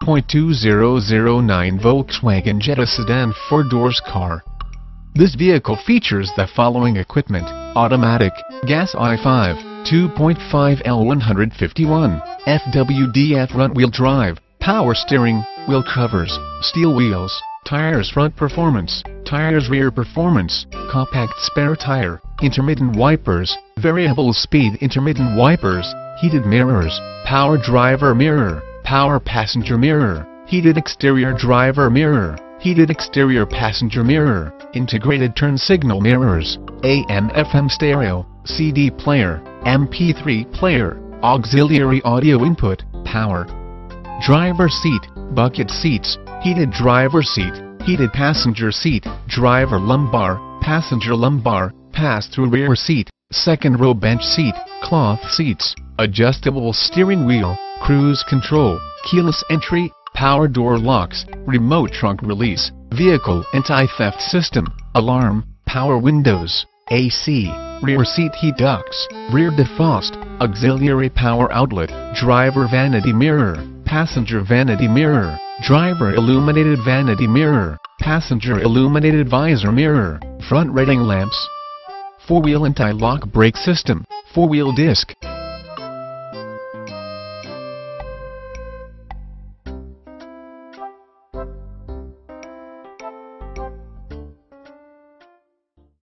2.2009 Volkswagen Jetta sedan 4-doors car. This vehicle features the following equipment: automatic, gas i5, 2.5 L151, FWD front-wheel drive, power steering, wheel covers, steel wheels, tires front performance, tires rear performance, compact spare tire, intermittent wipers, variable speed intermittent wipers, heated mirrors, power driver mirror, power passenger mirror, heated exterior driver mirror, heated exterior passenger mirror, integrated turn signal mirrors, AM/FM stereo, CD player, MP3 player, auxiliary audio input, power driver seat, bucket seats, heated driver seat, heated passenger seat, driver lumbar, passenger lumbar, pass-through rear seat, second row bench seat, cloth seats, adjustable steering wheel, cruise control, keyless entry, power door locks, remote trunk release, vehicle anti-theft system, alarm, power windows, AC, rear seat heat ducts, rear defrost, auxiliary power outlet, driver vanity mirror, passenger vanity mirror, driver illuminated vanity mirror, passenger illuminated visor mirror, front reading lamps, 4-wheel anti-lock brake system, 4-wheel disc